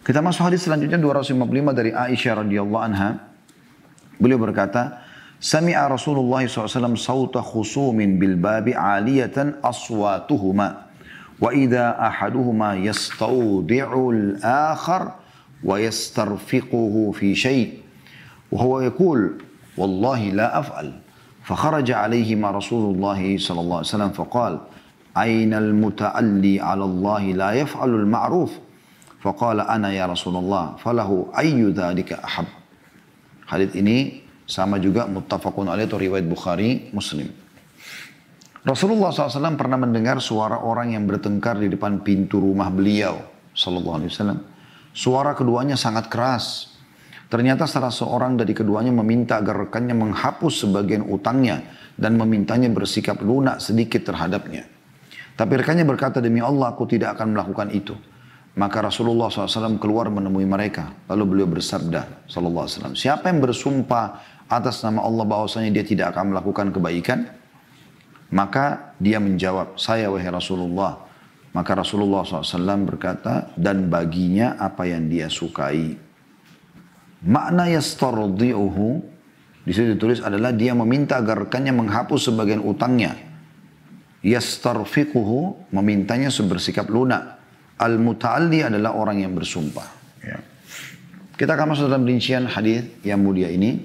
Kita masuk hadis selanjutnya 255 dari Aisyah radhiyallahu anha. Beliau berkata, Sami'a Rasulullah SAW sawta khusumin bil babi aliyatan aswatuhuma. Wa idha ahaduhuma yastaudi'ul akhar wa yastarfiquhu fi syai'. Wa huwa yakul, wallahi la af'al. فخرج عليهما رسول الله صلى الله عليه وسلم فقال أين المتألي على الله لا يفعل المعروف فقال أنا يا رسول الله فله أي ذلك أحب. Hadits ini sama juga muttafaqun alaih atau riwayat Bukhari Muslim. Rasulullah SAW pernah mendengar suara orang yang bertengkar di depan pintu rumah beliau sallallahu alaihi wasallam. Suara keduanya sangat keras. Ternyata salah seorang dari keduanya meminta agar rekannya menghapus sebagian utangnya dan memintanya bersikap lunak sedikit terhadapnya. Tapi rekannya berkata, demi Allah aku tidak akan melakukan itu. Maka Rasulullah SAW keluar menemui mereka. Lalu beliau bersabda, sallallahu alaihi wasallam, siapa yang bersumpah atas nama Allah bahwasanya dia tidak akan melakukan kebaikan? Maka dia menjawab, saya wahai Rasulullah. Maka Rasulullah SAW berkata, dan baginya apa yang dia sukai. Makna yastardi'uhu di situ ditulis adalah dia meminta agar rekannya menghapus sebagian utangnya. Yastarfiquhu memintanya bersikap lunak. Al-muta'alli adalah orang yang bersumpah. Ya. Kita akan masuk dalam rincian hadis yang mulia ini.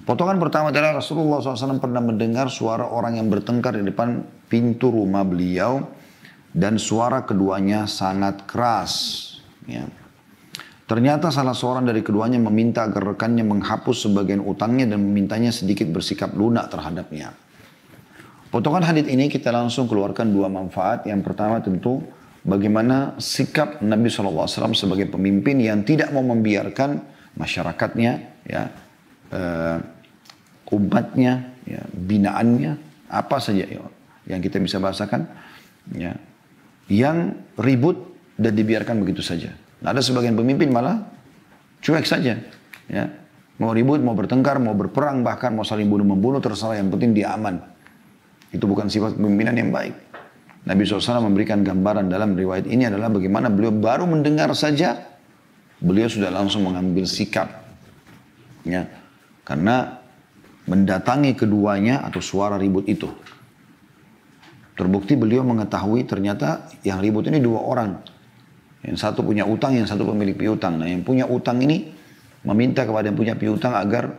Potongan pertama adalah Rasulullah SAW pernah mendengar suara orang yang bertengkar di depan pintu rumah beliau dan suara keduanya sangat keras. Ya. Ternyata salah seorang dari keduanya meminta agar rekannya menghapus sebagian utangnya dan memintanya sedikit bersikap lunak terhadapnya. Potongan hadits ini kita langsung keluarkan dua manfaat. Yang pertama tentu bagaimana sikap Nabi SAW sebagai pemimpin yang tidak mau membiarkan masyarakatnya, ya, umatnya, ya, binaannya, apa saja ya, yang kita bisa bahasakan, ya, yang ribut dan dibiarkan begitu saja. Nah, ada sebagian pemimpin malah cuek saja, ya. Mau ribut, mau bertengkar, mau berperang, bahkan mau saling bunuh-membunuh, terserah, yang penting dia aman. Itu bukan sifat kepemimpinan yang baik. Nabi SAW memberikan gambaran dalam riwayat ini adalah bagaimana beliau baru mendengar saja, beliau sudah langsung mengambil sikap. Ya. Karena mendatangi keduanya atau suara ribut itu. Terbukti beliau mengetahui ternyata yang ribut ini dua orang. Yang satu punya utang, yang satu pemilik piutang. Nah, yang punya utang ini meminta kepada yang punya piutang agar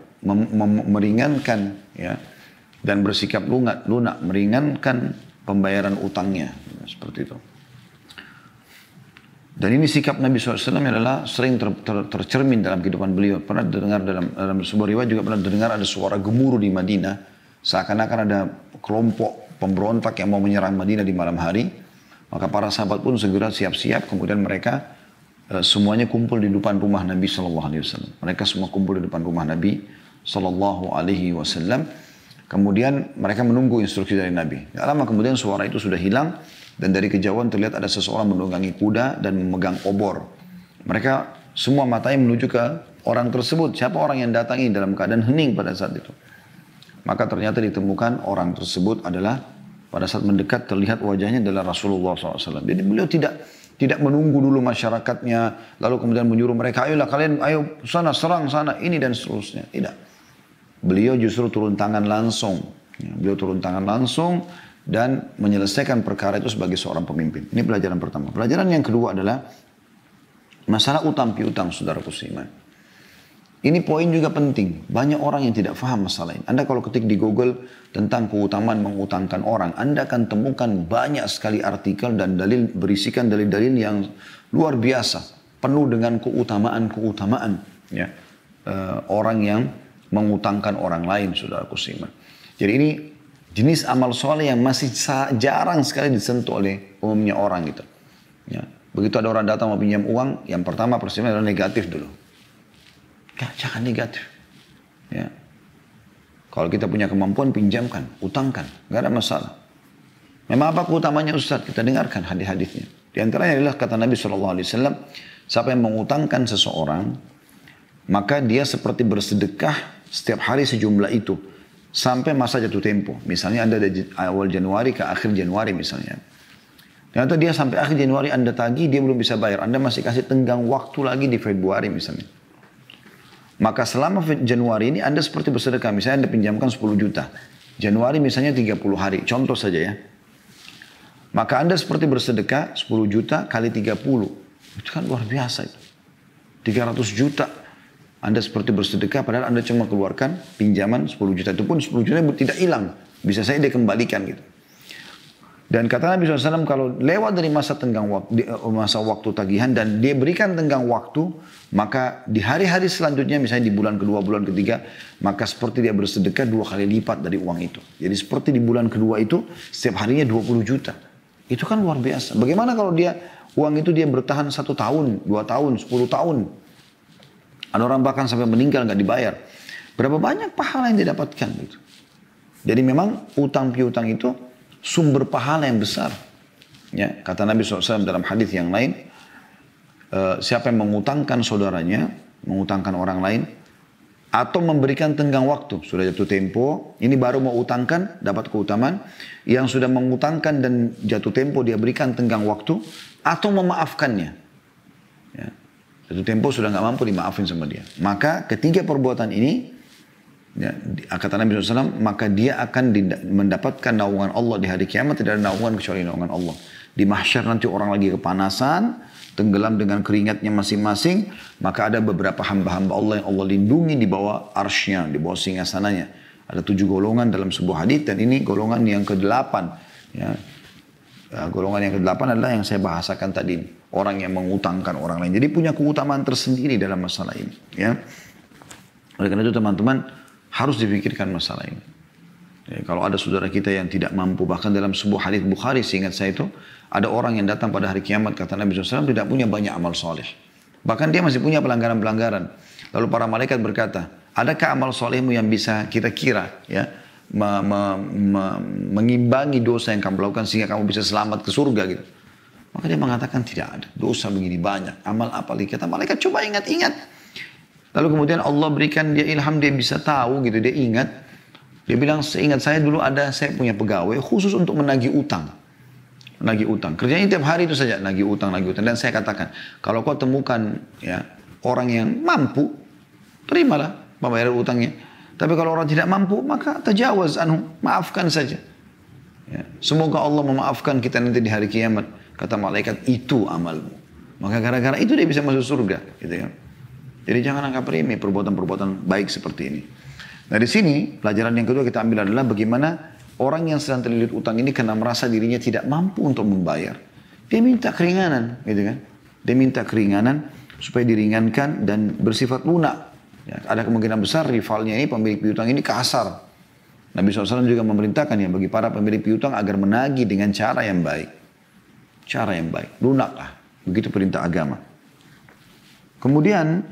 meringankan, ya, dan bersikap lunak, meringankan pembayaran utangnya, seperti itu. Dan ini sikap Nabi SAW adalah sering tercermin dalam kehidupan beliau. Pernah dengar dalam sebuah riwayat juga pernah dengar ada suara gemuruh di Madinah, seakan-akan ada kelompok pemberontak yang mau menyerang Madinah di malam hari. Maka para sahabat pun segera siap-siap, kemudian mereka semuanya kumpul di depan rumah Nabi SAW. Mereka semua kumpul di depan rumah Nabi SAW. Kemudian mereka menunggu instruksi dari Nabi. Gak lama kemudian suara itu sudah hilang, dan dari kejauhan terlihat ada seseorang menunggangi kuda dan memegang obor. Mereka semua matanya menuju ke orang tersebut. Siapa orang yang datang ini dalam keadaan hening pada saat itu? Maka ternyata ditemukan orang tersebut adalah pada saat mendekat terlihat wajahnya adalah Rasulullah SAW. Jadi beliau tidak menunggu dulu masyarakatnya, lalu kemudian menyuruh mereka, ayolah kalian, ayo sana, serang sana, ini dan seterusnya. Tidak. Beliau justru turun tangan langsung. Ya, beliau turun tangan langsung dan menyelesaikan perkara itu sebagai seorang pemimpin. Ini pelajaran pertama. Pelajaran yang kedua adalah masalah utang piutang, saudaraku seiman. Ini poin juga penting. Banyak orang yang tidak faham masalah ini. Anda kalau ketik di Google tentang keutamaan mengutangkan orang, Anda akan temukan banyak sekali artikel dan dalil berisikan dalil-dalil yang luar biasa, penuh dengan keutamaan-keutamaan, ya, orang yang mengutangkan orang lain, saudaraku seiman. Jadi ini jenis amal soleh yang masih jarang sekali disentuh oleh umumnya orang gitu. Ya. Begitu ada orang datang mau pinjam uang, yang pertama persiapan adalah negatif dulu. Jangan negatif. Ya. Kalau kita punya kemampuan, pinjamkan, utangkan, nggak ada masalah. Memang apa keutamanya Ustaz? Kita dengarkan hadis-hadisnya. Di antaranya adalah kata Nabi SAW, siapa yang mengutangkan seseorang, maka dia seperti bersedekah setiap hari sejumlah itu sampai masa jatuh tempo. Misalnya Anda dari awal Januari ke akhir Januari misalnya. Ternyata dia sampai akhir Januari Anda tagih, dia belum bisa bayar. Anda masih kasih tenggang waktu lagi di Februari misalnya. Maka selama Januari ini Anda seperti bersedekah. Misalnya Anda pinjamkan 10 juta. Januari misalnya 30 hari. Contoh saja ya. Maka Anda seperti bersedekah 10 juta kali 30. Itu kan luar biasa itu. 300 juta. Anda seperti bersedekah padahal Anda cuma keluarkan pinjaman 10 juta. Itu pun 10 juta tidak hilang. Bisa saya dikembalikan gitu. Dan kata Nabi SAW kalau lewat dari masa waktu tagihan dan dia berikan tenggang waktu, maka di hari-hari selanjutnya misalnya di bulan kedua, bulan ketiga, maka seperti dia bersedekah 2 kali lipat dari uang itu. Jadi seperti di bulan kedua itu setiap harinya 20 juta. Itu kan luar biasa. Bagaimana kalau uang itu dia bertahan 1 tahun, 2 tahun, 10 tahun. Ada orang bahkan sampai meninggal nggak dibayar. Berapa banyak pahala yang didapatkan gitu. Jadi memang utang piutang itu sumber pahala yang besar. Ya, kata Nabi SAW dalam hadis yang lain, siapa yang mengutangkan saudaranya, mengutangkan orang lain, atau memberikan tenggang waktu, sudah jatuh tempo, ini baru mau utangkan, dapat keutamaan, yang sudah mengutangkan dan jatuh tempo dia berikan tenggang waktu, atau memaafkannya. Ya, jatuh tempo sudah nggak mampu dimaafin sama dia. Maka ketiga perbuatan ini, ya, kata Nabi SAW, maka dia akan mendapatkan naungan Allah di hari kiamat. Tidak ada naungan kecuali naungan Allah. Di mahsyar nanti orang lagi kepanasan, tenggelam dengan keringatnya masing-masing, maka ada beberapa hamba-hamba Allah yang Allah lindungi di bawah arsy-Nya, di bawah singgasananya. Ada 7 golongan dalam sebuah hadis dan ini golongan yang ke-8. Ya. Golongan yang ke-8 adalah yang saya bahasakan tadi, orang yang mengutangkan orang lain. Jadi punya keutamaan tersendiri dalam masalah ini. Ya. Oleh karena itu teman-teman, harus dipikirkan masalah ini. Ya, kalau ada saudara kita yang tidak mampu, bahkan dalam sebuah hadis Bukhari, seingat saya itu, ada orang yang datang pada hari kiamat, kata Nabi SAW, tidak punya banyak amal soleh. Bahkan dia masih punya pelanggaran-pelanggaran. Lalu para malaikat berkata, adakah amal solehmu yang bisa kita kira, ya, mengimbangi dosa yang kamu lakukan sehingga kamu bisa selamat ke surga gitu. Maka dia mengatakan tidak ada. Dosa begini banyak. Amal apa lagi? Kata malaikat, coba ingat-ingat. Lalu kemudian Allah berikan dia ilham, dia bisa tahu gitu, dia ingat. Dia bilang, seingat saya dulu saya punya pegawai khusus untuk menagih utang. Menagih utang. Kerjanya tiap hari itu saja, nagih utang, nagih utang. Dan saya katakan, kalau kau temukan ya orang yang mampu, terimalah pembayaran utangnya. Tapi kalau orang tidak mampu, maka tajawaz anhu, maafkan saja. Ya. Semoga Allah memaafkan kita nanti di hari kiamat. Kata malaikat, itu amalmu. Maka gara-gara itu dia bisa masuk surga. Gitu ya. Jadi jangan anggap remeh perbuatan-perbuatan baik seperti ini. Nah di sini pelajaran yang kedua kita ambil adalah bagaimana orang yang sedang terlilit utang ini karena merasa dirinya tidak mampu untuk membayar. Dia minta keringanan, gitu kan? Dia minta keringanan supaya diringankan dan bersifat lunak. Ya, ada kemungkinan besar rivalnya ini, pemilik piutang ini kasar. Nabi SAW juga memerintahkan ya bagi para pemilik piutang agar menagih dengan cara yang baik. Cara yang baik, lunaklah. Begitu perintah agama. Kemudian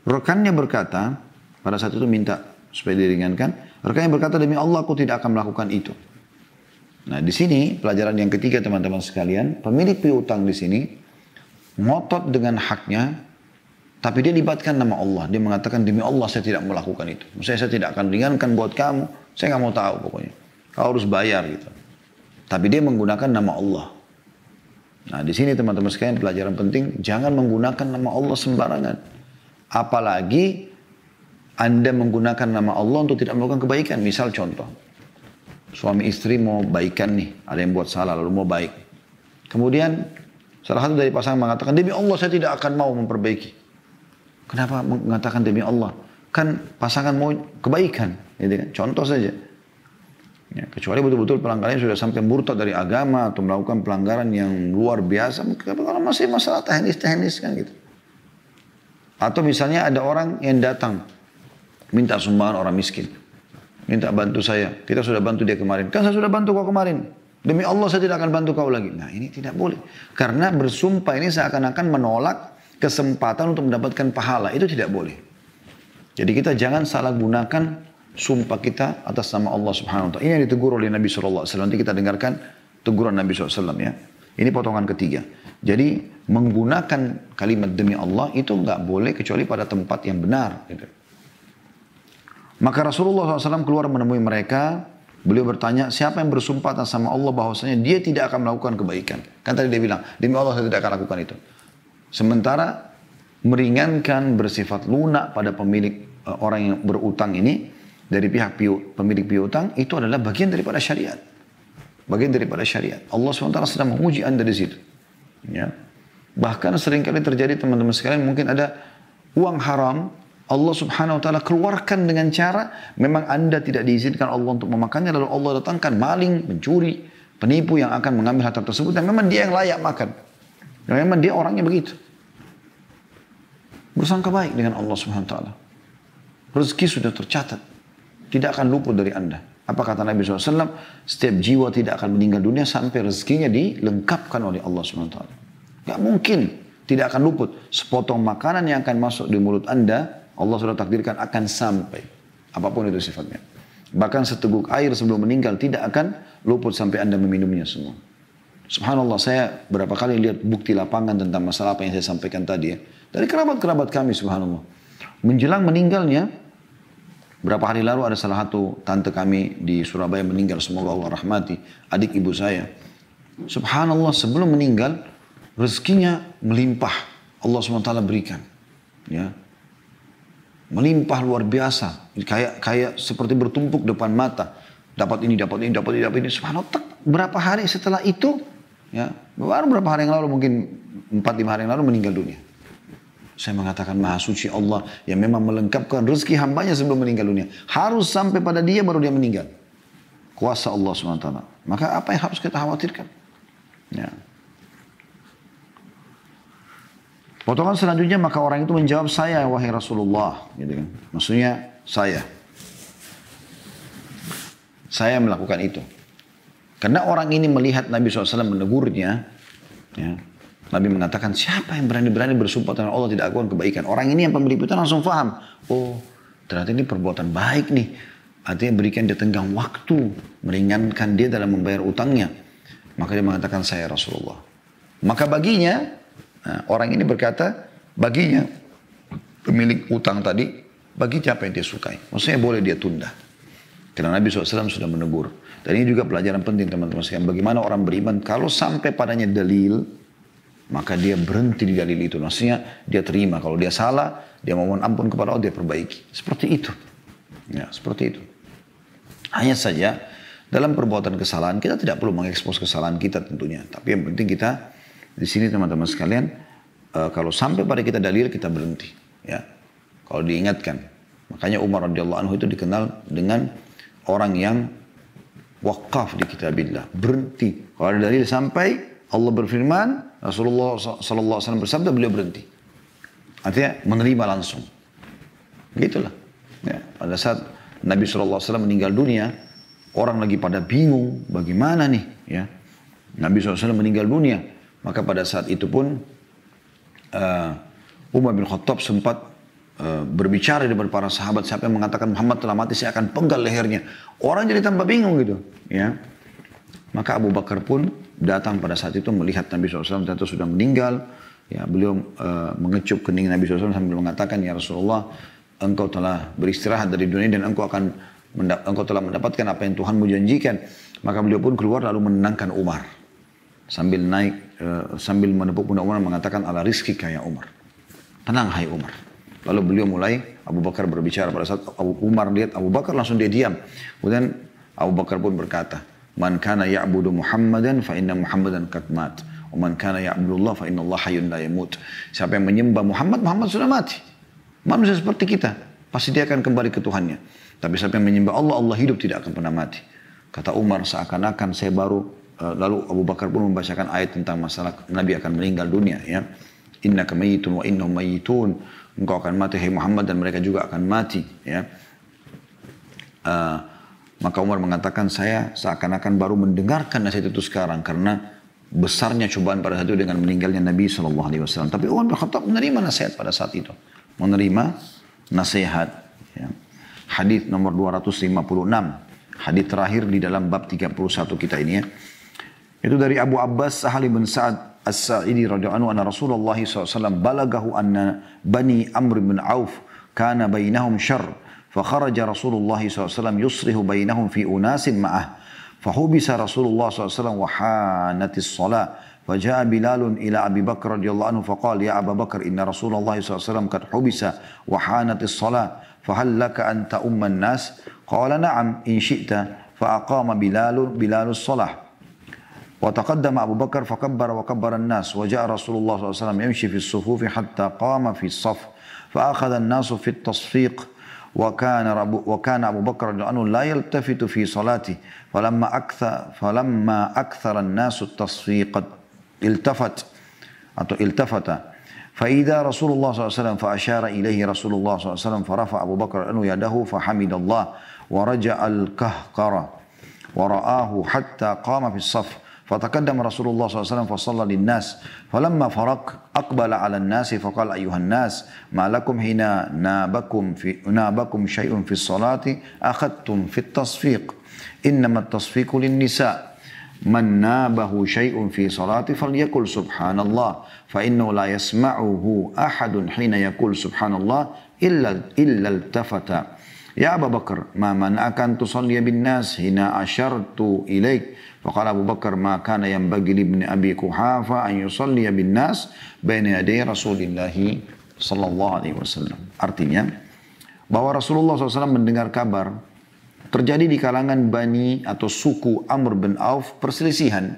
rekannya berkata, pada saat itu minta supaya diringankan. Rekannya berkata, demi Allah aku tidak akan melakukan itu. Nah di sini pelajaran yang ketiga teman-teman sekalian, pemilik piutang di sini ngotot dengan haknya, tapi dia libatkan nama Allah. Dia mengatakan, demi Allah saya tidak melakukan itu. Saya tidak akan ringankan buat kamu. Saya nggak mau tahu pokoknya. Kau harus bayar gitu. Tapi dia menggunakan nama Allah. Nah di sini teman-teman sekalian pelajaran penting, jangan menggunakan nama Allah sembarangan. Apalagi Anda menggunakan nama Allah untuk tidak melakukan kebaikan. Misal contoh, suami istri mau baikan nih, ada yang buat salah lalu mau baik. Kemudian salah satu dari pasangan mengatakan, demi Allah saya tidak akan mau memperbaiki. Kenapa mengatakan demi Allah? Kan pasangan mau kebaikan, gitu kan? Contoh saja. Ya, kecuali betul-betul pelanggarannya sudah sampai murtad dari agama atau melakukan pelanggaran yang luar biasa. Kalau masih masalah teknis-teknis kan gitu. Atau misalnya ada orang yang datang minta sumbangan orang miskin. Minta bantu saya. Kita sudah bantu dia kemarin. Kan saya sudah bantu kau kemarin. Demi Allah saya tidak akan bantu kau lagi. Nah ini tidak boleh. Karena bersumpah ini seakan-akan menolak kesempatan untuk mendapatkan pahala. Itu tidak boleh. Jadi kita jangan salah gunakan sumpah kita atas nama Allah Subhanahu wa taala. Ini yang ditegur oleh Nabi sallallahu alaihi wasallam. Nanti kita dengarkan teguran Nabi sallallahu alaihi wasallam ya. Ini potongan ketiga. Jadi menggunakan kalimat demi Allah itu nggak boleh kecuali pada tempat yang benar. Gitu. Maka Rasulullah SAW keluar menemui mereka Beliau bertanya, siapa yang bersumpah atas sama Allah bahwasanya dia tidak akan melakukan kebaikan? Kan tadi dia bilang, demi Allah saya tidak akan lakukan itu. Sementara meringankan bersifat lunak pada pemilik orang yang berutang ini dari pihak pemilik piutang itu adalah bagian daripada syariat. Bagian daripada syariat. Allah SWT sedang menguji anda di situ. Ya. Bahkan seringkali terjadi teman-teman sekalian mungkin ada uang haram Allah Subhanahu wa taala keluarkan dengan cara memang anda tidak diizinkan Allah untuk memakannya, lalu Allah datangkan maling, pencuri, penipu yang akan mengambil harta tersebut dan memang dia yang layak makan. Dan memang dia orangnya begitu. Bersangka baik dengan Allah Subhanahu wa taala. Rezeki sudah tercatat. Tidak akan luput dari anda. Apa kata Nabi SAW? Setiap jiwa tidak akan meninggal dunia sampai rezekinya dilengkapkan oleh Allah Subhanahu wa taala. Gak mungkin tidak akan luput. Sepotong makanan yang akan masuk di mulut anda, Allah sudah takdirkan akan sampai. Apapun itu sifatnya. Bahkan seteguk air sebelum meninggal tidak akan luput sampai anda meminumnya semua. Subhanallah, saya berapa kali lihat bukti lapangan tentang masalah apa yang saya sampaikan tadi ya. Dari kerabat-kerabat kami, subhanallah. Menjelang meninggalnya, berapa hari lalu ada salah satu tante kami di Surabaya meninggal. Semoga Allah rahmati. Adik ibu saya. Subhanallah, sebelum meninggal, rezekinya melimpah. Allah SWT berikan. Ya. Melimpah luar biasa. Kayak seperti bertumpuk depan mata. Dapat ini, dapat ini, dapat ini, dapat ini. Subhanallah, berapa hari setelah itu, ya, baru berapa hari yang lalu, mungkin 4-5 hari yang lalu meninggal dunia. Saya mengatakan maha suci Allah yang memang melengkapkan rezeki hambanya sebelum meninggal dunia. Harus sampai pada dia baru dia meninggal. Kuasa Allah SWT. Maka apa yang harus kita khawatirkan? Ya. Potongan selanjutnya, maka orang itu menjawab, saya wahai Rasulullah. Gitu kan. Maksudnya saya melakukan itu. Karena orang ini melihat Nabi SAW menegurnya. Ya, Nabi mengatakan, siapa yang berani-berani bersumpah dengan Allah tidak akan kebaikan. Orang ini yang pemilik piutang langsung paham. Oh, ternyata ini perbuatan baik nih. Artinya berikan dia tenggang waktu. Meringankan dia dalam membayar utangnya. Maka dia mengatakan, saya Rasulullah. Maka baginya, orang ini berkata, baginya pemilik utang tadi, bagi apa yang dia sukai. Maksudnya boleh dia tunda. Karena Nabi SAW sudah menegur. Dan ini juga pelajaran penting teman-teman sekalian. Bagaimana orang beriman, kalau sampai padanya dalil, maka dia berhenti di dalil itu. Maksudnya dia terima. Kalau dia salah, dia mohon ampun kepada Allah, dia perbaiki. Seperti itu. Ya, seperti itu. Hanya saja, dalam perbuatan kesalahan, kita tidak perlu mengekspos kesalahan kita tentunya. Tapi yang penting kita, di sini teman-teman sekalian, kalau sampai pada kita dalil, kita berhenti. Ya. Kalau diingatkan. Makanya Umar radhiyallahu anhu itu dikenal dengan orang yang wakaf di kitabillah. Berhenti. Kalau ada dalil sampai Allah berfirman, Rasulullah SAW bersabda, beliau berhenti. Artinya menerima langsung. Begitulah. Ya. Pada saat Nabi SAW meninggal dunia, orang lagi pada bingung, bagaimana nih? Ya. Nabi SAW meninggal dunia. Maka pada saat itu pun Umar bin Khattab sempat berbicara dengan para sahabat, siapa yang mengatakan Muhammad telah mati, saya akan penggal lehernya. Orang jadi tambah bingung gitu. Ya. Maka Abu Bakar pun datang pada saat itu melihat Nabi SAW ternyata sudah meninggal. Ya, beliau mengecup kening Nabi SAW sambil mengatakan, ya Rasulullah, engkau telah beristirahat dari dunia dan engkau telah mendapatkan apa yang Tuhanmu janjikan. Maka beliau pun keluar lalu menenangkan Umar. Sambil naik, sambil menepuk pundak Umar mengatakan, ala rizkika ya Umar. Tenang hai Umar. Lalu beliau mulai, Abu Bakar berbicara. Pada saat Umar lihat Abu Bakar langsung dia diam. Kemudian Abu Bakar pun berkata, man kana ya'budu Muhammadan fa inna Muhammadan qad mat. Wa man kana ya'budullah fa inna Allah hayyun la yamut. Siapa yang menyembah Muhammad, Muhammad sudah mati. Manusia seperti kita, pasti dia akan kembali ke Tuhannya. Tapi siapa yang menyembah Allah, Allah hidup, tidak akan pernah mati. Kata Umar, seakan-akan saya baru lalu Abu Bakar pun membacakan ayat tentang masalah Nabi akan meninggal dunia. Ya, innaka mayyitun wa innahum mayyitun. Engkau akan mati hai Muhammad dan mereka juga akan mati. Ya. Maka Umar mengatakan, saya seakan-akan baru mendengarkan nasihat itu sekarang karena besarnya cobaan pada saat itu dengan meninggalnya Nabi SAW. Tapi Umar bin Khattab menerima nasihat pada saat itu. Menerima nasihat. Ya. Hadis nomor 256. Hadis terakhir di dalam bab 31 kita ini ya. Itu dari Abu Abbas Sahal bin Sa'ad As-Sa'idi radhiyallahu anhu anna Rasulullah SAW balagahu anna Bani Amr bin Auf kana bainahum syarr فخرج رسول الله صلى الله عليه وسلم يصلح بينهم في أناس معه فحبس رسول الله صلى الله عليه وسلم وحانت الصلاة فجاء بلال إلى أبي بكر رضي الله عنه فقال يا أبا بكر إن رسول الله صلى الله عليه وسلم قد حبس وحانت الصلاة فهل لك أن تؤم الناس قال نعم إن شئت فأقام بلال الصلاة وتقدم أبو بكر فكبر وكبر الناس وجاء رسول الله صلى الله عليه وسلم يمشي في الصفوف حتى قام في الصف فأخذ الناس في التصفيق وكان أبو بكر رضي الله عنه لا يلتفت في صلاته فلما أكثر الناس التصفيق التفت فإذا رسول الله صلى الله عليه وسلم فأشار إليه رسول الله صلى الله عليه وسلم فرفع أبو بكر أنه يده فحمد الله ورجع الكهكرة ورآه حتى قام في الصف فتقدم رسول الله صلى الله عليه وسلم فصلى للناس فلما فرق أقبل على الناس فقال أيها الناس ما لكم حين نابكم شيء في الصلاة أخذتم في التصفيق إنما التصفيق للنساء من نابه شيء في صلاة فليقل سبحان الله فإنه لا يسمعه أحد حين يقول سبحان الله إلا التفت يا أبا بكر ما منعك أن تصلي بالناس هنا أشرت إليك فقال أبو بكر ما كان ينبغي لابن أبي قحافة أن يصلي بالناس بين يدي رسول الله صلى الله عليه وسلم. Artinya bahwa Rasulullah SAW mendengar kabar terjadi di kalangan Bani atau suku Amr bin Auf perselisihan.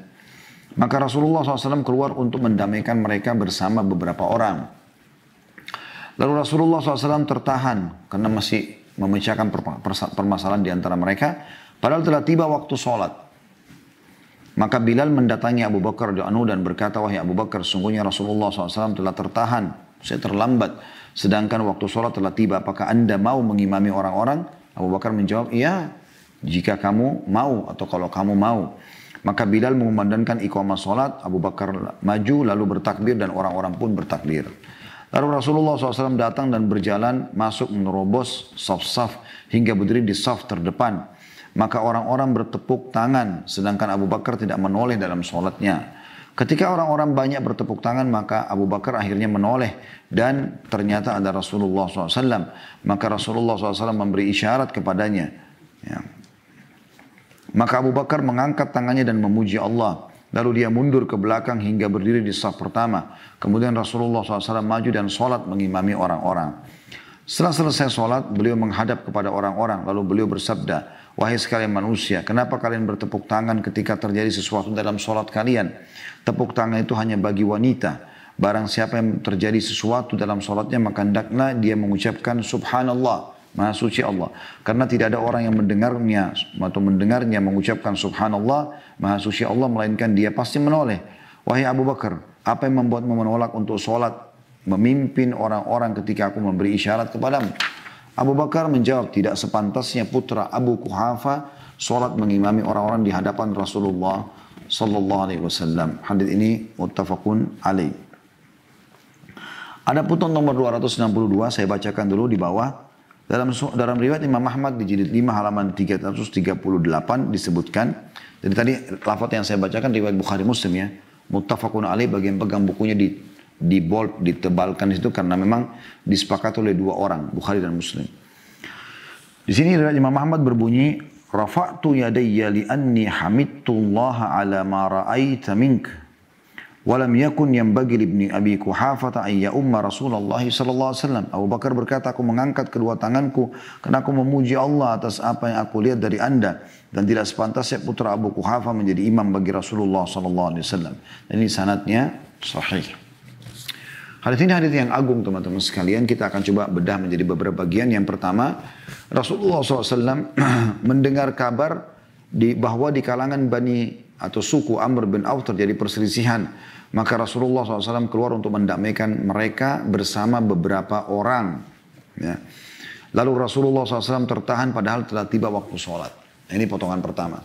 Maka Rasulullah SAW keluar untuk mendamaikan mereka bersama beberapa orang. Lalu Rasulullah SAW tertahan karena masih memecahkan permasalahan di antara mereka. Padahal telah tiba waktu sholat. Maka Bilal mendatangi Abu Bakar radhiyallahu anhu dan berkata, wahai Abu Bakar, sungguhnya Rasulullah SAW telah tertahan. Saya terlambat. Sedangkan waktu sholat telah tiba. Apakah anda mau mengimami orang-orang? Abu Bakar menjawab, iya, jika kamu mau atau kalau kamu mau. Maka Bilal mengumandangkan iqamah sholat, Abu Bakar maju lalu bertakbir dan orang-orang pun bertakbir. Lalu Rasulullah SAW datang dan berjalan masuk menerobos saf-saf hingga berdiri di saf terdepan. Maka orang-orang bertepuk tangan sedangkan Abu Bakar tidak menoleh dalam sholatnya. Ketika orang-orang banyak bertepuk tangan maka Abu Bakar akhirnya menoleh dan ternyata ada Rasulullah SAW. Maka Rasulullah SAW memberi isyarat kepadanya. Ya. Maka Abu Bakar mengangkat tangannya dan memuji Allah. Lalu dia mundur ke belakang hingga berdiri di saf pertama. Kemudian Rasulullah SAW maju dan sholat mengimami orang-orang. Setelah selesai sholat, beliau menghadap kepada orang-orang. Lalu beliau bersabda, wahai sekalian manusia, kenapa kalian bertepuk tangan ketika terjadi sesuatu dalam sholat kalian? Tepuk tangan itu hanya bagi wanita. Barang siapa yang terjadi sesuatu dalam sholatnya, maka hendaklah dia mengucapkan subhanallah, maha suci Allah. Karena tidak ada orang yang mendengarnya mengucapkan subhanallah, maha suci Allah, melainkan dia pasti menoleh. Wahai Abu Bakar, apa yang membuatmu menolak untuk sholat memimpin orang-orang ketika aku memberi isyarat kepadamu? Abu Bakar menjawab, tidak sepantasnya putra Abu Quhafa sholat mengimami orang-orang di hadapan Rasulullah sallallahu alaihi wasallam. Hadis ini muttafaqun alaih. Ada putun nomor 262, saya bacakan dulu di bawah. Dalam riwayat Imam Ahmad di jilid 5 halaman 338 disebutkan. Jadi tadi lafaz yang saya bacakan riwayat Bukhari Muslim ya. Muttafaqun alaih, bagian pegang bukunya di bold, ditebalkan di situ karena memang disepakati oleh dua orang, Bukhari dan Muslim. Di sini riwayat Imam Ahmad berbunyi, rafa'tu yadayya li'anni hamidtullaha ala ma ra'aita mink wa lam yakun yanbaghi ibni Abi Quhafah an ya'umma Rasulullah sallallahu alaihi wasallam. Abu Bakar berkata, aku mengangkat kedua tanganku karena aku memuji Allah atas apa yang aku lihat dari Anda dan tidak sepantasnya putra Abu Quhafah menjadi imam bagi Rasulullah sallallahu alaihi wasallam. Ini sanadnya sahih. Hadis ini hadis yang agung teman-teman sekalian. Kita akan coba bedah menjadi beberapa bagian. Yang pertama, Rasulullah SAW mendengar kabar bahwa di kalangan Bani atau suku Amr bin Auf terjadi perselisihan. Maka Rasulullah SAW keluar untuk mendamaikan mereka bersama beberapa orang. Ya. Lalu Rasulullah SAW tertahan padahal telah tiba waktu sholat. Ini potongan pertama.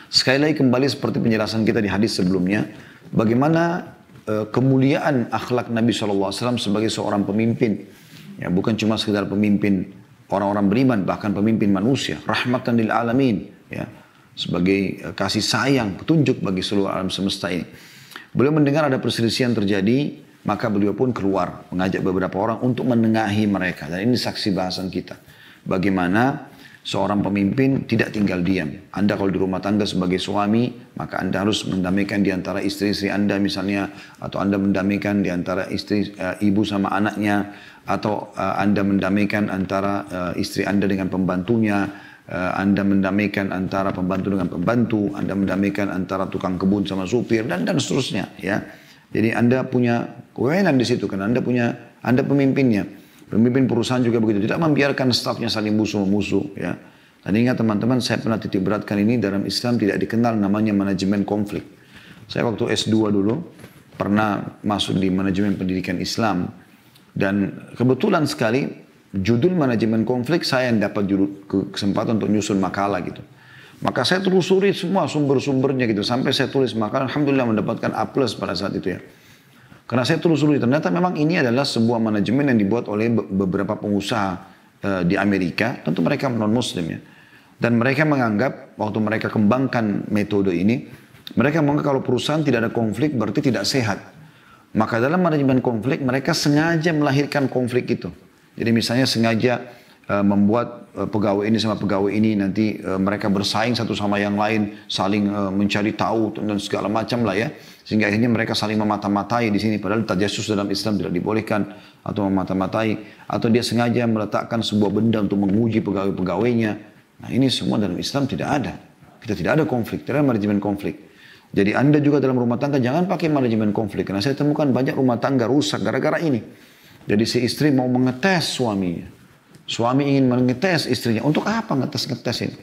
Sekali lagi kembali seperti penjelasan kita di hadis sebelumnya. Bagaimana kemuliaan akhlak Nabi SAW sebagai seorang pemimpin. Ya, bukan cuma sekedar pemimpin orang-orang beriman, bahkan pemimpin manusia. Rahmatan lil alamin. Ya, sebagai kasih sayang, petunjuk bagi seluruh alam semesta ini. Beliau mendengar ada perselisihan terjadi, maka beliau pun keluar. Mengajak beberapa orang untuk menengahi mereka. Dan ini saksi bahasan kita. bagaimana seorang pemimpin tidak tinggal diam. Anda kalau di rumah tangga sebagai suami, maka Anda harus mendamaikan di antara istri-istri Anda misalnya, atau Anda mendamaikan di antara ibu sama anaknya, atau Anda mendamaikan antara istri Anda dengan pembantunya, Anda mendamaikan antara pembantu dengan pembantu, Anda mendamaikan antara tukang kebun sama supir, dan seterusnya, ya. Jadi Anda punya kewenangan di situ, karena Anda pemimpinnya. Pemimpin perusahaan juga begitu, tidak membiarkan stafnya saling musuh-musuh, ya. Dan ingat teman-teman, saya pernah titik beratkan ini, dalam Islam tidak dikenal namanya manajemen konflik. Saya waktu S2 dulu pernah masuk di manajemen pendidikan Islam, dan kebetulan sekali judul manajemen konflik saya yang dapat kesempatan untuk nyusun makalah gitu. Maka saya telusuri semua sumber-sumbernya gitu, sampai saya tulis makalah, alhamdulillah mendapatkan A+ pada saat itu, ya. Karena saya telusuri, ternyata memang ini adalah sebuah manajemen yang dibuat oleh beberapa pengusaha di Amerika, tentu mereka non-muslim, ya. Dan mereka menganggap, waktu mereka kembangkan metode ini, mereka menganggap kalau perusahaan tidak ada konflik berarti tidak sehat. Maka dalam manajemen konflik, mereka sengaja melahirkan konflik itu. Jadi misalnya sengaja membuat pegawai ini sama pegawai ini, nanti mereka bersaing satu sama yang lain, saling mencari tahu dan segala macam lah, ya. Sehingga akhirnya mereka saling memata-matai di sini, padahal tajasus dalam Islam tidak dibolehkan, atau memata-matai, atau dia sengaja meletakkan sebuah benda untuk menguji pegawai-pegawainya. Nah, ini semua dalam Islam tidak ada. Kita tidak ada konflik, tidak ada manajemen konflik. Jadi Anda juga dalam rumah tangga jangan pakai manajemen konflik, karena saya temukan banyak rumah tangga rusak gara-gara ini. Jadi si istri mau mengetes suaminya. Suami ingin mengetes istrinya. Untuk apa ngetes-ngetes ini?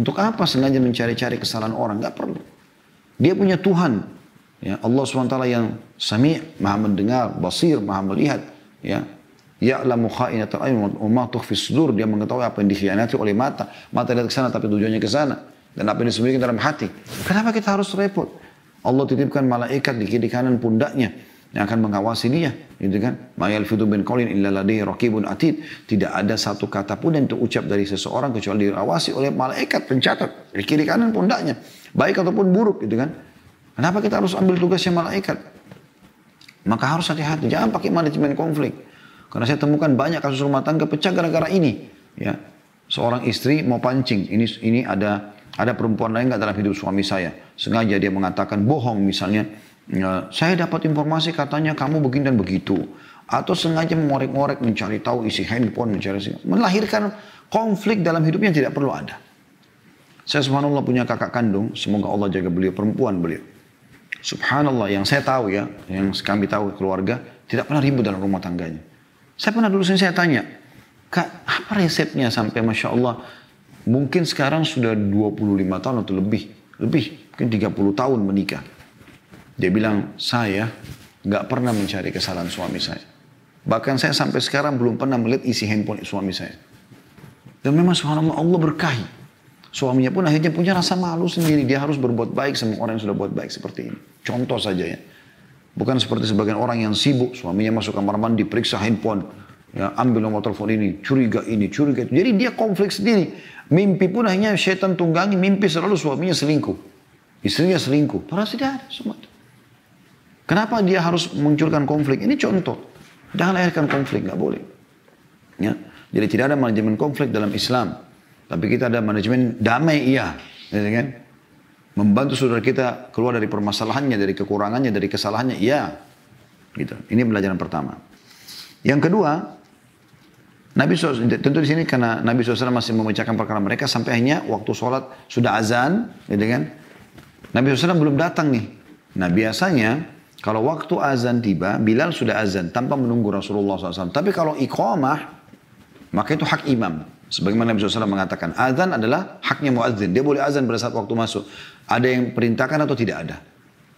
Untuk apa sengaja mencari-cari kesalahan orang? Gak perlu. Dia punya Tuhan. Ya, Allah SWT yang Sami', maha mendengar, basir, maha melihat. Ya, ya'lamu kha'inatal a'yun wa ma tukhfi sudur. Dia mengetahui apa yang dikhianati oleh mata. Mata lihat ke sana tapi tujuannya ke sana. Dan apa yang disembunyikan dalam hati. Kenapa kita harus repot? Allah titipkan malaikat di kiri kanan pundaknya yang akan mengawasi dia, gitu kan? Ma yalfidu min qawlin illa ladayhi raqibun atid. Tidak ada satu kata pun yang terucap dari seseorang kecuali diawasi oleh malaikat pencatat di kiri kanan pundaknya, baik ataupun buruk, gitu kan? Kenapa kita harus ambil tugasnya malaikat? Maka harus hati-hati, jangan pakai manajemen konflik. Karena saya temukan banyak kasus rumah tangga pecah gara-gara ini, ya. Seorang istri mau pancing, ini ada perempuan lain nggak dalam hidup suami saya. Sengaja dia mengatakan bohong misalnya. Saya dapat informasi katanya kamu begini dan begitu. Atau sengaja mengorek-ngorek, mencari tahu isi handphone, melahirkan konflik dalam hidupnya tidak perlu ada. Saya subhanallah punya kakak kandung, semoga Allah jaga beliau, perempuan beliau. Subhanallah, yang saya tahu ya, yang kami tahu keluarga, tidak pernah ribut dalam rumah tangganya. Saya pernah dulu saya tanya, Kak, apa resepnya sampai Masya Allah, mungkin sekarang sudah 25 tahun atau lebih, mungkin 30 tahun menikah. Dia bilang, saya gak pernah mencari kesalahan suami saya. Bahkan saya sampai sekarang belum pernah melihat isi handphone suami saya. Dan memang subhanallah Allah berkahi. Suaminya pun akhirnya punya rasa malu sendiri. Dia harus berbuat baik sama orang yang sudah buat baik seperti ini. Contoh saja ya. Bukan seperti sebagian orang yang sibuk. Suaminya masuk kamar mandi, periksa handphone. Ya, ambil nomor telepon ini, curiga itu. Jadi dia konflik sendiri. Mimpi pun akhirnya syaitan tunggangi, mimpi selalu suaminya selingkuh. Istrinya selingkuh. Padahal tidak ada semua itu. Kenapa dia harus munculkan konflik? Ini contoh. Jangan lahirkan konflik, nggak boleh. Ya. Jadi tidak ada manajemen konflik dalam Islam. Tapi kita ada manajemen damai, iya. Ya, kan? Membantu saudara kita keluar dari permasalahannya, dari kekurangannya, dari kesalahannya, iya. Gitu. Ini pelajaran pertama. Yang kedua, Nabi SAW, tentu di sini karena Nabi SAW masih memecahkan perkara mereka sampai akhirnya waktu sholat sudah azan, gitu kan? Nabi SAW belum datang nih. Nah biasanya kalau waktu azan tiba, Bilal sudah azan tanpa menunggu Rasulullah SAW. Tapi kalau iqamah, maka itu hak imam. Sebagaimana Nabi SAW mengatakan, azan adalah haknya muadzin. Dia boleh azan pada saat waktu masuk. Ada yang perintahkan atau tidak ada.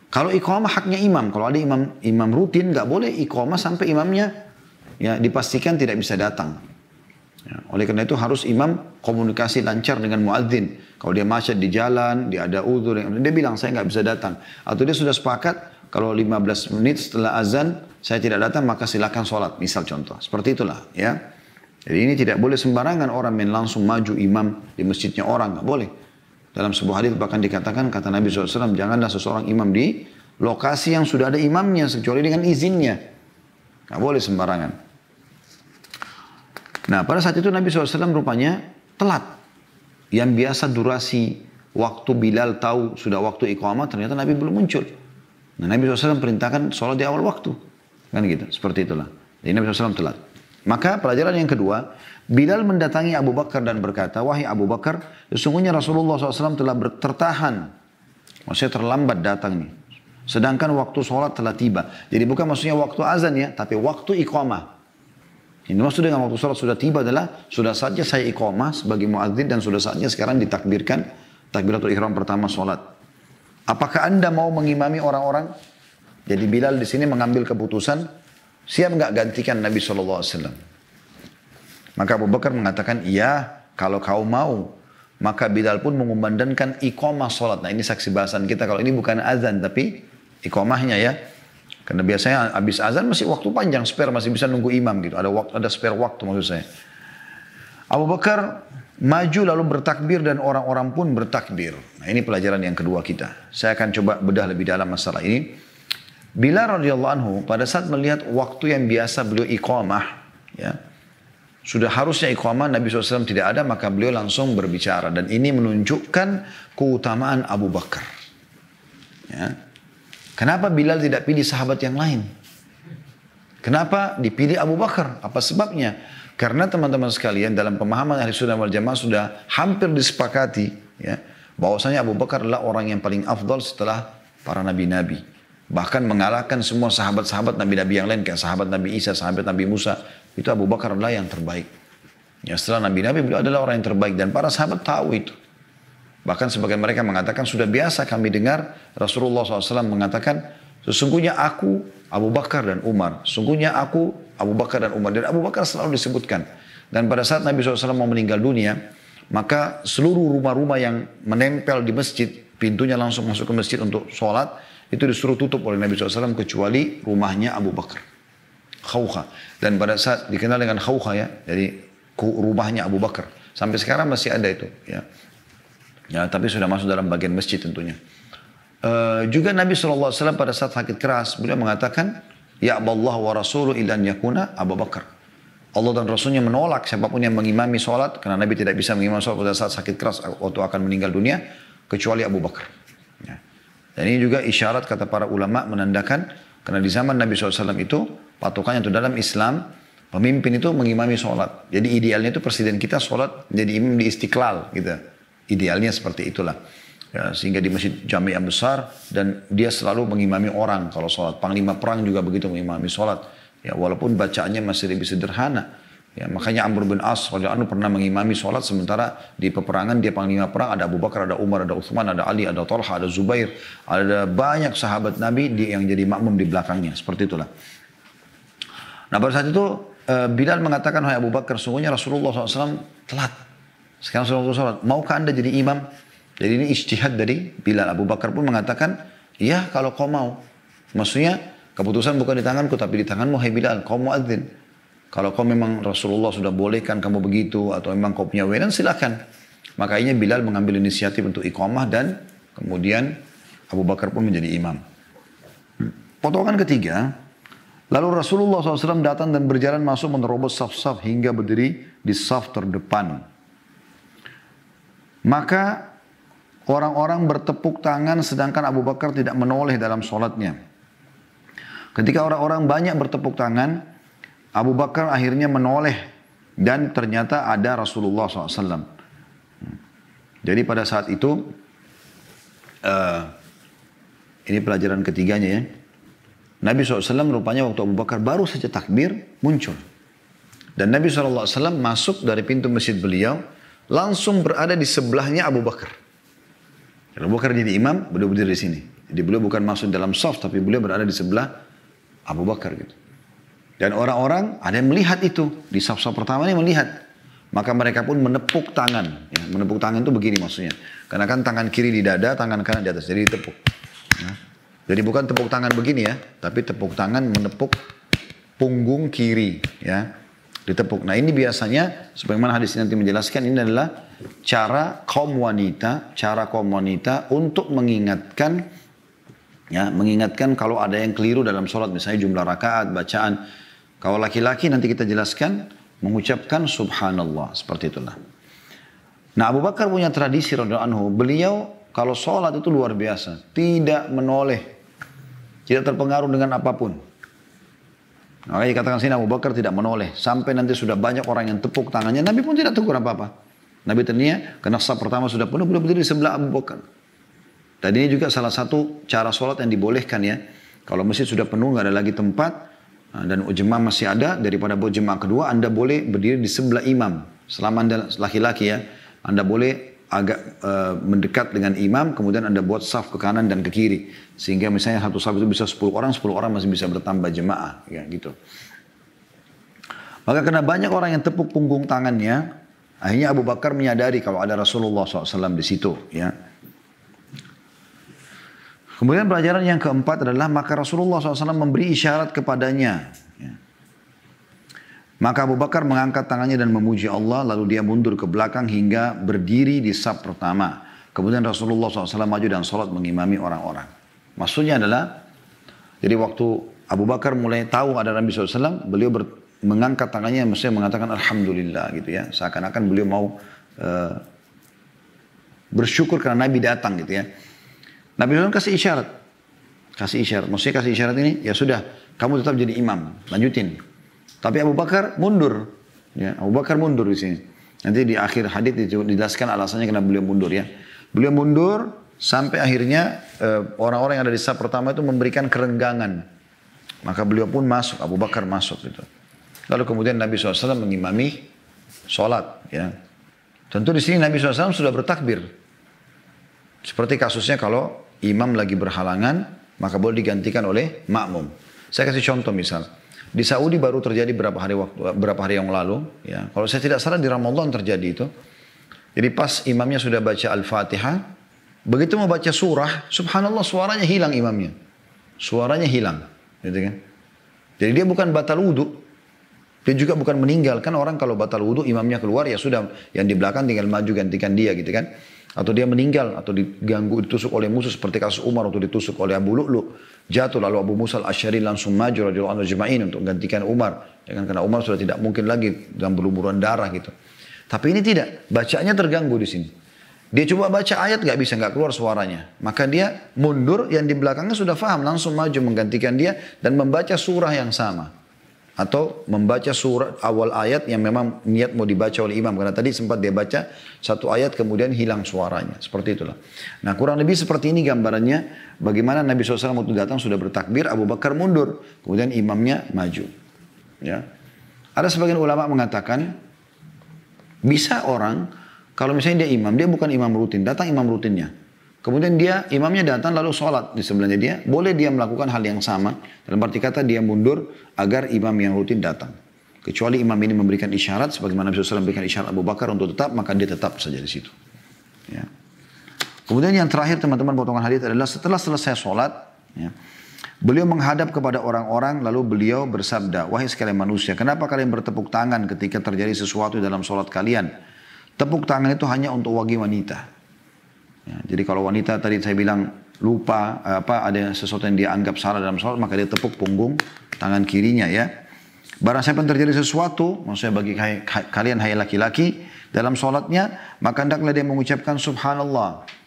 Kalau iqamah haknya imam. Kalau ada imam rutin, nggak boleh iqamah sampai imamnya ya dipastikan tidak bisa datang. Ya, oleh karena itu harus imam komunikasi lancar dengan muadzin. Kalau dia macet di jalan, dia ada uzur, dia bilang saya nggak bisa datang. Atau dia sudah sepakat, kalau 15 menit setelah azan saya tidak datang maka silakan sholat. Misal contoh. Seperti itulah ya. Jadi ini tidak boleh sembarangan orang main langsung maju imam di masjidnya orang. Nggak boleh. Dalam sebuah hadis bahkan dikatakan kata Nabi SAW janganlah seseorang imam di lokasi yang sudah ada imamnya kecuali dengan izinnya. Nggak boleh sembarangan. Nah pada saat itu Nabi SAW rupanya telat. Yang biasa durasi waktu Bilal tahu sudah waktu iqamah, ternyata Nabi belum muncul. Nah Nabi SAW perintahkan sholat di awal waktu. Kan gitu, seperti itulah. Jadi Nabi SAW telat. Maka pelajaran yang kedua, Bilal mendatangi Abu Bakar dan berkata, wahai Abu Bakar, sesungguhnya Rasulullah SAW telah tertahan. Maksudnya terlambat datang nih. Sedangkan waktu sholat telah tiba. Jadi bukan maksudnya waktu azan ya, tapi waktu iqamah. Ini maksud dengan waktu sholat sudah tiba adalah, sudah saja saya iqamah sebagai muadzin dan sudah saatnya sekarang ditakbirkan, takbiratul ihram pertama sholat. Apakah anda mau mengimami orang-orang? Jadi Bilal di sini mengambil keputusan, siap nggak gantikan Nabi SAW? Maka Abu Bakar mengatakan, iya kalau kau mau. Maka Bilal pun mengumandangkan iqamah sholat. Nah ini saksi bahasan kita, kalau ini bukan azan tapi iqamahnya ya. Karena biasanya habis azan masih waktu panjang, spare masih bisa nunggu imam gitu. Ada waktu, ada spare waktu maksud saya. Abu Bakar maju lalu bertakbir dan orang-orang pun bertakbir. Nah ini pelajaran yang kedua kita. Saya akan coba bedah lebih dalam masalah ini. Bilal radhiyallahu anhu pada saat melihat waktu yang biasa beliau iqamah, ya, sudah harusnya iqamah, Nabi SAW tidak ada, maka beliau langsung berbicara. Dan ini menunjukkan keutamaan Abu Bakar. Ya. Kenapa Bilal tidak pilih sahabat yang lain? Kenapa dipilih Abu Bakar? Apa sebabnya? Karena teman-teman sekalian dalam pemahaman Ahli Sunnah wal Jamaah sudah hampir disepakati, ya, bahwasanya Abu Bakar adalah orang yang paling afdal setelah para nabi-nabi. Bahkan mengalahkan semua sahabat-sahabat nabi-nabi yang lain, kayak sahabat Nabi Isa, sahabat Nabi Musa. Itu Abu Bakar adalah yang terbaik. Ya, setelah nabi-nabi beliau adalah orang yang terbaik dan para sahabat tahu itu. Bahkan sebagian mereka mengatakan sudah biasa kami dengar Rasulullah SAW mengatakan, sesungguhnya aku Abu Bakar dan Umar. Sesungguhnya aku Abu Bakar dan Umar. Dan Abu Bakar selalu disebutkan. Dan pada saat Nabi SAW mau meninggal dunia, maka seluruh rumah-rumah yang menempel di masjid, pintunya langsung masuk ke masjid untuk sholat, itu disuruh tutup oleh Nabi SAW kecuali rumahnya Abu Bakar. Khawkha. Dan pada saat dikenal dengan Khawkha ya, jadi rumahnya Abu Bakar. Sampai sekarang masih ada itu. Ya. Ya, tapi sudah masuk dalam bagian masjid tentunya. Juga Nabi SAW pada saat sakit keras, beliau mengatakan, ya Allah wa rasuluh ilan yakuna Abu Bakar. Allah dan Rasulnya menolak siapapun yang mengimami sholat, karena Nabi tidak bisa mengimami sholat pada saat sakit keras waktu akan meninggal dunia, kecuali Abu Bakar. Ya. Dan ini juga isyarat kata para ulama menandakan, karena di zaman Nabi SAW itu, patokannya itu dalam Islam, pemimpin itu mengimami sholat. Jadi idealnya itu presiden kita sholat jadi imam di Istiqlal gitu. Idealnya seperti itulah. Ya, sehingga di masjid jami yang besar dan dia selalu mengimami orang kalau sholat. Panglima perang juga begitu mengimami sholat. Ya, walaupun bacaannya masih lebih sederhana. Ya, makanya Amr bin As radhiyallahu anhu pernah mengimami sholat sementara di peperangan dia panglima perang, ada Abu Bakar, ada Umar, ada Uthman, ada Ali, ada Talha, ada Zubair. Ada banyak sahabat Nabi yang jadi makmum di belakangnya. Seperti itulah. Nah pada saat itu Bilal mengatakan, wahai Abu Bakar, sungguhnya Rasulullah SAW telat. Sekarang Rasulullah SAW, maukah anda jadi imam? Jadi ini ijtihad dari Bilal. Abu Bakar pun mengatakan, iya kalau kau mau. Maksudnya keputusan bukan di tanganku tapi di tanganmu, hai Bilal, kau muadzin. Kalau kau memang Rasulullah sudah bolehkan kamu begitu atau memang kau punya wewenang silakan. Makanya Bilal mengambil inisiatif untuk iqamah dan kemudian Abu Bakar pun menjadi imam. Potongan ketiga, lalu Rasulullah SAW datang dan berjalan masuk menerobos saf-saf hingga berdiri di saf terdepan. Maka orang-orang bertepuk tangan sedangkan Abu Bakar tidak menoleh dalam sholatnya. Ketika orang-orang banyak bertepuk tangan, Abu Bakar akhirnya menoleh dan ternyata ada Rasulullah SAW. Jadi pada saat itu, ini pelajaran ketiganya ya. Nabi SAW rupanya waktu Abu Bakar baru saja takbir muncul. Dan Nabi SAW masuk dari pintu masjid beliau, langsung berada di sebelahnya Abu Bakar. Abu Bakar jadi imam, beliau berdiri di sini. Jadi beliau bukan masuk dalam saf, tapi beliau berada di sebelah Abu Bakar gitu. Dan orang-orang ada yang melihat itu. Di saf-saf pertama ini melihat. Maka mereka pun menepuk tangan. Ya, menepuk tangan itu begini maksudnya. Karena kan tangan kiri di dada, tangan kanan di atas. Jadi ditepuk. Ya. Jadi bukan tepuk tangan begini ya. Tapi tepuk tangan menepuk punggung kiri. Ya. Ditepuk. Nah ini biasanya, sebagaimana hadis nanti menjelaskan, ini adalah cara kaum wanita untuk mengingatkan, ya, mengingatkan kalau ada yang keliru dalam sholat, misalnya jumlah rakaat, bacaan. Kalau laki-laki nanti kita jelaskan, mengucapkan subhanallah. Seperti itulah. Nah Abu Bakar punya tradisi radhiyallahu anhu. Beliau kalau sholat itu luar biasa. Tidak menoleh. Tidak terpengaruh dengan apapun. Makanya dikatakan sini Abu Bakar tidak menoleh. Sampai nanti sudah banyak orang yang tepuk tangannya. Nabi pun tidak tegur apa-apa. Nabi ternyata karena saf pertama sudah penuh. Beliau berdiri di sebelah Abu Bakar. Dan ini juga salah satu cara sholat yang dibolehkan ya. Kalau masjid sudah penuh, nggak ada lagi tempat, dan jemaah masih ada, daripada buat jemaah kedua, Anda boleh berdiri di sebelah imam. Selama Anda laki-laki ya, Anda boleh agak mendekat dengan imam, kemudian Anda buat saf ke kanan dan ke kiri. Sehingga misalnya satu saf itu bisa 10 orang masih bisa bertambah jemaah. Ya, gitu. Maka karena banyak orang yang tepuk punggung tangannya, akhirnya Abu Bakar menyadari kalau ada Rasulullah SAW di situ. Ya. Kemudian pelajaran yang keempat adalah maka Rasulullah SAW memberi isyarat kepadanya. Ya. Maka Abu Bakar mengangkat tangannya dan memuji Allah, lalu dia mundur ke belakang hingga berdiri di saf pertama. Kemudian Rasulullah SAW maju dan sholat mengimami orang-orang. Maksudnya adalah, jadi waktu Abu Bakar mulai tahu ada Nabi SAW, beliau mengangkat tangannya, maksudnya mengatakan Alhamdulillah gitu ya. Seakan-akan beliau mau bersyukur karena Nabi datang gitu ya. Nabi SAW kasih isyarat. Maksudnya kasih isyarat ini, ya sudah, kamu tetap jadi imam, lanjutin. Tapi Abu Bakar mundur. Ya, Abu Bakar mundur di sini. Nanti di akhir hadits dijelaskan alasannya kenapa beliau mundur ya. Beliau mundur sampai akhirnya orang-orang yang ada di saf pertama itu memberikan kerenggangan. Maka beliau pun masuk, Abu Bakar masuk gitu. Lalu kemudian Nabi SAW mengimami sholat. Ya. Tentu di sini Nabi SAW sudah bertakbir. Seperti kasusnya kalau imam lagi berhalangan, maka boleh digantikan oleh makmum. Saya kasih contoh misal. Di Saudi baru terjadi beberapa hari yang lalu. Ya. Kalau saya tidak salah di Ramadan terjadi itu. Jadi pas imamnya sudah baca Al-Fatihah, begitu mau baca surah, subhanallah suaranya hilang imamnya. Suaranya hilang. Gitu kan? Jadi dia bukan batal wudu. Dia juga bukan meninggal. Kan orang kalau batal wudu imamnya keluar ya sudah. Yang di belakang tinggal maju gantikan dia gitu kan. Atau dia meninggal, atau diganggu, ditusuk oleh musuh seperti kasus Umar waktu ditusuk oleh Abu Lu'lu. Jatuh lalu Abu Musa al-Asy'ari langsung maju radhiyallahu anhu ajma'in untuk gantikan Umar. Ya kan, karena Umar sudah tidak mungkin lagi dalam berlumuran darah gitu. Tapi ini tidak, bacanya terganggu di sini. Dia coba baca ayat nggak bisa, nggak keluar suaranya. Maka dia mundur, yang di belakangnya sudah faham, langsung maju menggantikan dia dan membaca surah yang sama. Atau membaca surah awal ayat yang memang niat mau dibaca oleh imam. Karena tadi sempat dia baca satu ayat kemudian hilang suaranya. Seperti itulah. Nah kurang lebih seperti ini gambarannya. Bagaimana Nabi SAW waktu datang sudah bertakbir, Abu Bakar mundur. Kemudian imamnya maju. Ya. Ada sebagian ulama mengatakan, bisa orang, kalau misalnya dia imam, dia bukan imam rutin, datang imam rutinnya. Kemudian imamnya datang lalu sholat di sebelahnya dia. Boleh dia melakukan hal yang sama. Dalam arti kata dia mundur agar imam yang rutin datang. Kecuali imam ini memberikan isyarat. Sebagaimana Nabi SAW memberikan isyarat Abu Bakar untuk tetap. Maka dia tetap saja di situ. Ya. Kemudian yang terakhir teman-teman potongan hadits adalah setelah selesai sholat. Ya, beliau menghadap kepada orang-orang lalu beliau bersabda. Wahai sekalian manusia, kenapa kalian bertepuk tangan ketika terjadi sesuatu dalam sholat kalian? Tepuk tangan itu hanya untuk wagi wanita. Ya, jadi kalau wanita tadi saya bilang lupa ada sesuatu yang dia anggap salah dalam sholat, maka dia tepuk punggung tangan kirinya ya. Barang siapa yang terjadi sesuatu, maksudnya bagi kalian hai laki-laki dalam sholatnya, maka hendaklah dia mengucapkan subhanallah.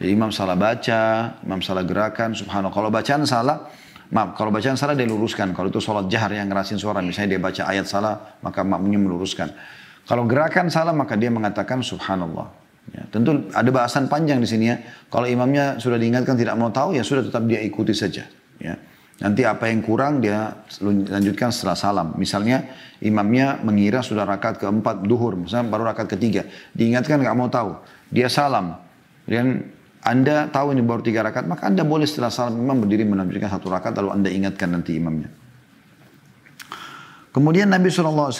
Jadi imam salah baca, imam salah gerakan, subhanallah. Kalau bacaan salah dia luruskan. Kalau itu sholat jahar yang ngerasin suara, misalnya dia baca ayat salah, maka makmumnya meluruskan. Kalau gerakan salah, maka dia mengatakan subhanallah. Ya, tentu ada bahasan panjang di sini ya. Kalau imamnya sudah diingatkan tidak mau tahu, ya sudah tetap dia ikuti saja. Ya. Nanti apa yang kurang dia lanjutkan setelah salam. Misalnya imamnya mengira sudah rakaat keempat duhur, misalnya baru rakaat ketiga. Diingatkan nggak mau tahu, dia salam. Dan Anda tahu ini baru 3 rakaat, maka Anda boleh setelah salam imam berdiri melanjutkan 1 rakaat, lalu Anda ingatkan nanti imamnya. Kemudian Nabi SAW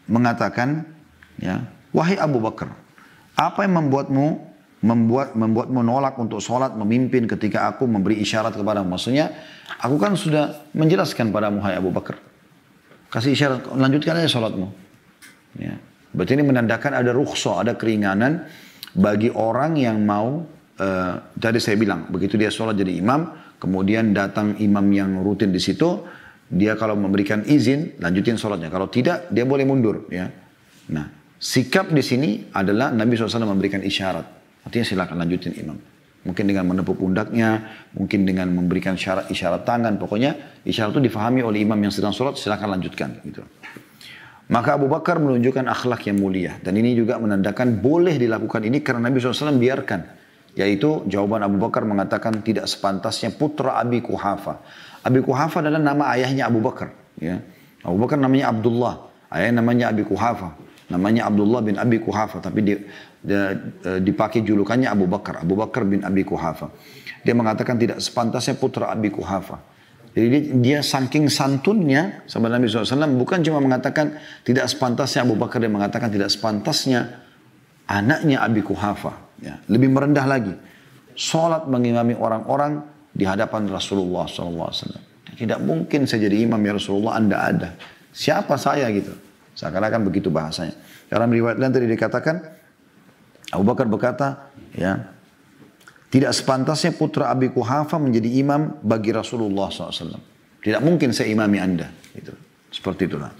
mengatakan, ya, wahai Abu Bakar, apa yang membuatmu nolak untuk sholat memimpin ketika aku memberi isyarat kepadamu? Maksudnya, aku kan sudah menjelaskan padamu, hai Abu Bakar. Kasih isyarat, lanjutkan aja sholatmu. Ya. Berarti ini menandakan ada rukhsah, ada keringanan bagi orang yang mau, tadi saya bilang, begitu dia sholat jadi imam, kemudian datang imam yang rutin di situ, dia kalau memberikan izin, lanjutin sholatnya. Kalau tidak, dia boleh mundur. Ya. Nah, sikap di sini adalah Nabi SAW memberikan isyarat. Artinya silakan lanjutin imam. Mungkin dengan menepuk pundaknya, mungkin dengan memberikan isyarat tangan. Pokoknya isyarat itu difahami oleh imam yang sedang sholat, silakan lanjutkan. Gitu. Maka Abu Bakar menunjukkan akhlak yang mulia. Dan ini juga menandakan boleh dilakukan ini karena Nabi SAW biarkan. Yaitu jawaban Abu Bakar mengatakan tidak sepantasnya putra Abi Quhafa. Abi Quhafa adalah nama ayahnya Abu Bakar. Ya. Abu Bakar namanya Abdullah. Ayahnya namanya Abi Quhafa. Namanya Abdullah bin Abi Quhafa. Tapi dipakai julukannya Abu Bakar. Abu Bakar bin Abi Quhafa. Dia mengatakan tidak sepantasnya putra Abi Quhafa. Jadi dia saking santunnya sama Nabi SAW. Bukan cuma mengatakan tidak sepantasnya Abu Bakar. Dia mengatakan tidak sepantasnya anaknya Abi Quhafa. Ya. Lebih merendah lagi. Salat mengimami orang-orang di hadapan Rasulullah SAW. Tidak mungkin saya jadi imam ya Rasulullah, Anda ada. Siapa saya gitu. Seakan-akan begitu bahasanya. Dalam riwayat lain tadi dikatakan, Abu Bakar berkata, ya, tidak sepantasnya putra Abi Quhafa menjadi imam bagi Rasulullah SAW. Tidak mungkin saya imami Anda. Gitu. Seperti itulah.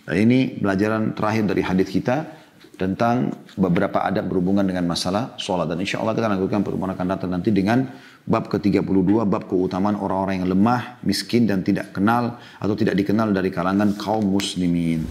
Dan ini pelajaran terakhir dari hadis kita tentang beberapa adab berhubungan dengan masalah sholat. Dan insya Allah kita lakukan pertemuan akan datang nanti dengan bab ke-32, bab keutamaan orang-orang yang lemah, miskin dan tidak kenal atau tidak dikenal dari kalangan kaum muslimin.